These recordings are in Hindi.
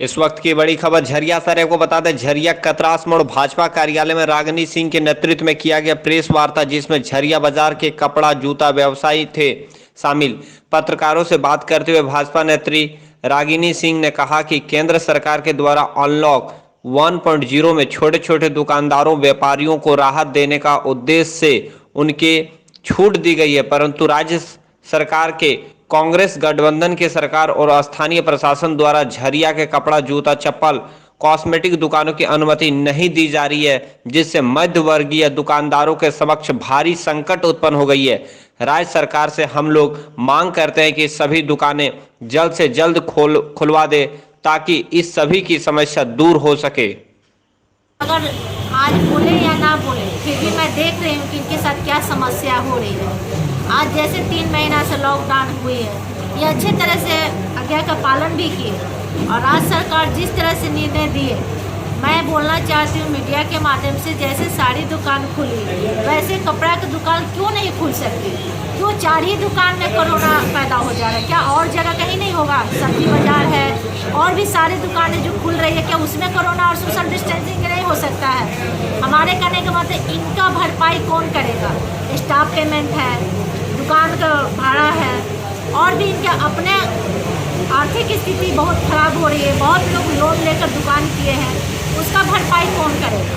इस वक्त की बड़ी खबर झरिया से है। को बता दें, झरिया कतरास मोड़ भाजपा कार्यालय में रागिनी सिंह के नेतृत्व में किया गया प्रेस वार्ता, जिसमें झरिया बाजार के कपड़ा जूता व्यवसायी थे शामिल। पत्रकारों से बात करते हुए भाजपा नेत्री रागिनी सिंह ने कहा कि केंद्र सरकार के द्वारा अनलॉक 1.0 में छोटे छोटे दुकानदारों व्यापारियों को राहत देने का उद्देश्य से उनके छूट दी गई है, परंतु राज्य सरकार के कांग्रेस गठबंधन के सरकार और स्थानीय प्रशासन द्वारा झरिया के कपड़ा जूता चप्पल कॉस्मेटिक दुकानों की अनुमति नहीं दी जा रही है, जिससे मध्य वर्गीय दुकानदारों के समक्ष भारी संकट उत्पन्न हो गई है। राज्य सरकार से हम लोग मांग करते हैं कि सभी दुकानें जल्द से जल्द खुलवा दे ताकि इस सभी की समस्या दूर हो सके। अगर आज बोले या ना बोले, फिर भी मैं देख रही हूँ कि इनके साथ क्या समस्या हो रही है। आज जैसे 3 महीना से लॉकडाउन हुई है, ये अच्छे तरह से आज्ञा का पालन भी किए और राज्य सरकार जिस तरह से निर्णय दिए, मैं बोलना चाहती हूँ मीडिया के माध्यम से, जैसे साड़ी दुकान खुली वैसे कपड़ा की दुकान क्यों नहीं खुल सकती? क्यों 4 ही दुकान में कोरोना पैदा हो जा रहा है? क्या और जगह कहीं नहीं होगा? सब्जी बाजार है और भी सारी दुकानें जो खुल रही है, क्या उसमें कोरोना और सोशल डिस्टेंसिंग नहीं हो सकता है? हमारे कहने का मतलब इनका भरपाई कौन करेगा? स्टाफ पेमेंट है, दुकान का भाड़ा है और भी इनके अपने आर्थिक स्थिति बहुत खराब हो रही है। बहुत लोग लोन लेकर दुकान किए हैं, उसका भरपाई कौन करेगा?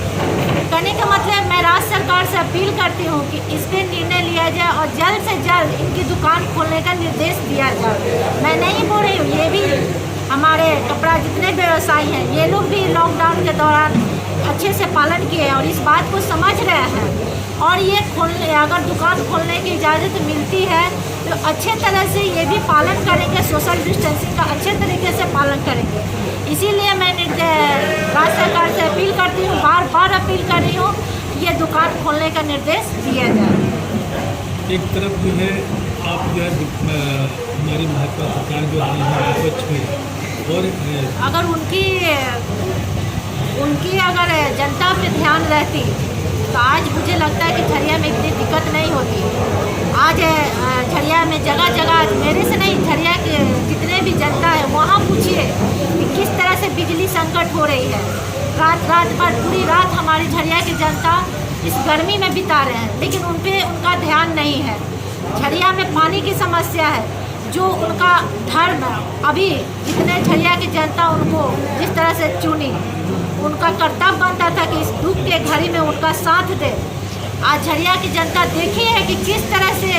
कहने का मतलब मैं राज्य सरकार से अपील करती हूँ कि इस पर निर्णय लिया जाए और जल्द से जल्द इनकी दुकान खोलने का निर्देश दिया जाए। मैं नहीं बोल रही हूँ, ये भी हमारे कपड़ा जितने व्यवसायी हैं ये लोग भी लॉकडाउन के दौरान अच्छे से पालन किए और इस बात को समझ रहे हैं और ये खोलने, अगर दुकान खोलने की इजाज़त मिलती है तो अच्छे तरह से ये भी पालन करेंगे, सोशल डिस्टेंसिंग का अच्छे तरीके से पालन करेंगे। इसीलिए मैं राज्य सरकार से अपील करती हूँ, बार बार अपील कर रही हूँ, ये दुकान खोलने का निर्देश दिया जाए। एक तरफ जो है आप जो है हमारी भाजपा सरकार जो आई है विपक्ष में, और अगर उनकी अगर जनता पे ध्यान रहती तो आज मुझे लगता है कि झरिया में इतनी दिक्कत नहीं होती। आज झरिया में जगह जगह, मेरे से नहीं, झरिया के जितने भी जनता है वहाँ पूछिए कि किस तरह से बिजली संकट हो रही है। रात भर पूरी रात हमारी झरिया की जनता इस गर्मी में बिता रहे हैं, लेकिन उन पर उनका ध्यान नहीं है। झरिया में पानी की समस्या है, जो उनका धर्म अभी जितने झरिया की जनता उनको जिस तरह से चुनी, उनका कर्तव्य बनता था कि इस दुख के घड़ी में उनका साथ दे। आज झरिया की जनता देखी है कि किस तरह से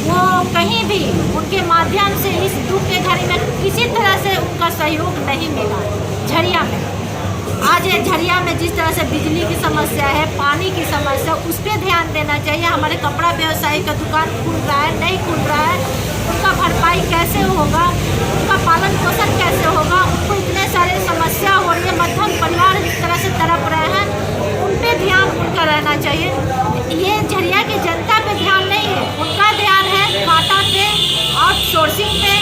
वो कहीं भी उनके माध्यम से इस दुख के घड़ी में किसी तरह से उनका सहयोग नहीं मिला। झरिया में आज झरिया में जिस तरह से बिजली की समस्या है, पानी की समस्या, उस पर ध्यान देना चाहिए। हमारे कपड़ा व्यवसायी का दुकान खुल रहा है, नहीं खुल रहा है, उनका भरपाई कैसे होगा, उनका पालन पोषण कैसे होगा? उनको इतने सारे समस्या हो रही है, मध्यम परिवार जिस तरह से तड़प रहे हैं, उन पर ध्यान उनका रहना चाहिए। ये झरिया की जनता पे ध्यान नहीं है, उनका ध्यान है काटा पे और सोर्सिंग पे,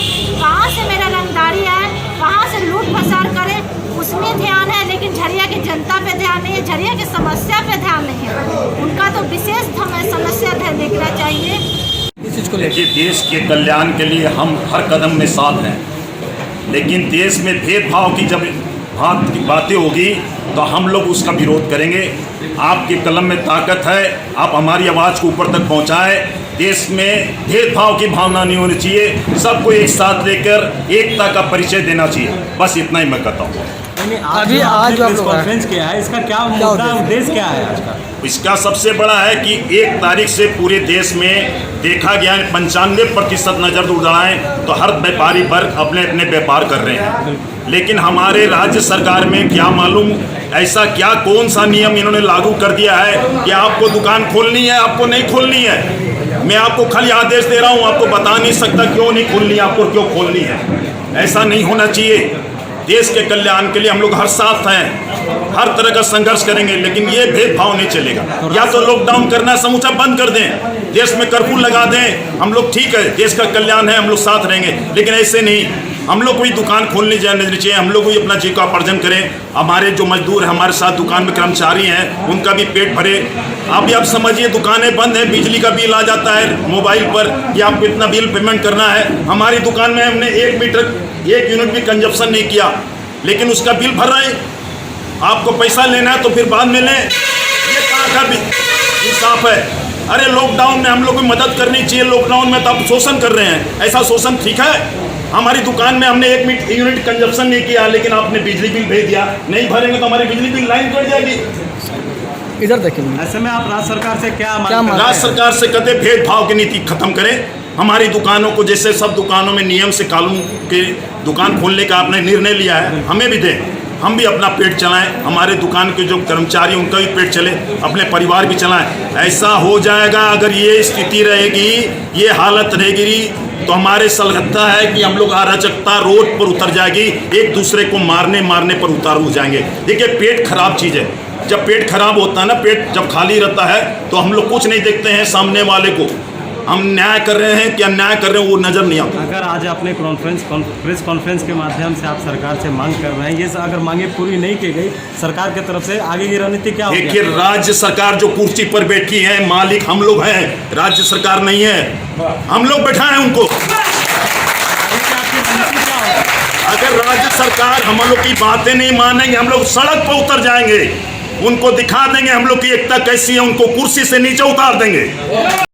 कहाँ से मेरा रंगदारी है, कहाँ से लूट फसार करे, उसमें ध्यान है, लेकिन झरिया की जनता पे ध्यान नहीं है, झरिया की समस्या पे ध्यान नहीं है। उनका तो विशेष हमें समस्या ध्यान देखना चाहिए। देखिए, देश के कल्याण के लिए हम हर कदम में साथ हैं, लेकिन देश में भेदभाव की जब बातें होगी तो हम लोग उसका विरोध करेंगे। आपके कलम में ताकत है, आप हमारी आवाज़ को ऊपर तक पहुंचाएं। देश में भेदभाव की भावना नहीं होनी चाहिए, सबको एक साथ लेकर एकता का परिचय देना चाहिए। बस इतना ही मैं कहता हूँ। अभी आज कॉन्फ्रेंस किया है, इसका क्या उद्देश्य क्या है आज का? इसका सबसे बड़ा है कि 1 तारीख से पूरे देश में देखा गया है 95% नज़र उड़ाएं तो हर व्यापारी वर्ग अपने अपने व्यापार कर रहे हैं, लेकिन हमारे राज्य सरकार में क्या मालूम ऐसा क्या कौन सा नियम इन्होंने लागू कर दिया है कि आपको दुकान खोलनी है, आपको नहीं खोलनी है। मैं आपको खाली आदेश दे रहा हूँ, आपको बता नहीं सकता क्यों नहीं खोलनी है, आपको क्यों खोलनी है। ऐसा नहीं होना चाहिए। देश के कल्याण के लिए हम लोग हर साथ हैं, हर तरह का संघर्ष करेंगे, लेकिन ये भेदभाव नहीं चलेगा। या तो लॉकडाउन करना समूचा बंद कर दें, देश में कर्फ्यू लगा दें, हम लोग ठीक है, देश का कल्याण है, हम लोग साथ रहेंगे, लेकिन ऐसे नहीं। हम लोग कोई दुकान खोलने जाने चाहिए, हम लोग भी अपना जीविकोपार्जन करें। हमारे जो मजदूर हैं, हमारे साथ दुकान में कर्मचारी हैं, उनका भी पेट भरे। अभी आप समझिए दुकानें बंद हैं, बिजली का बिल आ जाता है मोबाइल पर कि आपको इतना बिल पेमेंट करना है। हमारी दुकान में हमने 1 यूनिट भी कंजप्शन नहीं किया, लेकिन उसका बिल भर रहे हैं। आपको पैसा लेना है तो फिर बाद में लें, ये कहाँ का भी इंसाफ है? अरे लॉकडाउन में हम लोग को मदद करनी चाहिए, लॉकडाउन में तो आप शोषण कर रहे हैं, ऐसा शोषण ठीक है? हमारी दुकान में हमने 1 यूनिट कंजप्शन नहीं किया, लेकिन आपने बिजली बिल भेज दिया, नहीं भरेंगे तो हमारी बिजली बिल लाइन कट जाएगी। इधर देखेंगे। ऐसे में आप राज्य सरकार से क्या मांग क्या कर रहे हैं? राज्य सरकार से कहते भेदभाव की नीति खत्म करें। हमारी दुकानों को जैसे सब दुकानों में नियम से कानून के दुकान खोलने का आपने निर्णय लिया है, हमें भी दें, हम भी अपना पेट चलाएं, हमारे दुकान के जो कर्मचारी उनका भी पेट चले, अपने परिवार भी चलाएं। ऐसा हो जाएगा अगर ये स्थिति रहेगी, ये हालत रहेगी, तो हमारे सलगत्ता है कि हम लोग अराजकता रोड पर उतर जाएगी, एक दूसरे को मारने पर उतार हो जाएंगे। देखिए पेट खराब चीज़ है, जब पेट खराब होता है ना, पेट जब खाली रहता है तो हम लोग कुछ नहीं देखते हैं, सामने वाले को हम न्याय कर रहे हैं कि अन्याय कर रहे हैं वो नज़र नहीं आता। अगर आज अपने प्रेस कॉन्फ्रेंस के माध्यम से आप सरकार से मांग कर रहे हैं, ये अगर मांगे पूरी नहीं की गई सरकार की तरफ से, आगे की रणनीति क्या होगी? देखिए राज्य सरकार जो कुर्सी पर बैठी है, मालिक हम लोग हैं, राज्य सरकार नहीं है, हम लोग बैठाए हैं उनको। अगर राज्य सरकार हम लोग की बातें नहीं मानेंगे, हम लोग सड़क पर उतर जाएंगे, उनको दिखा देंगे हम लोग की एकता कैसी है, उनको कुर्सी से नीचे उतार देंगे।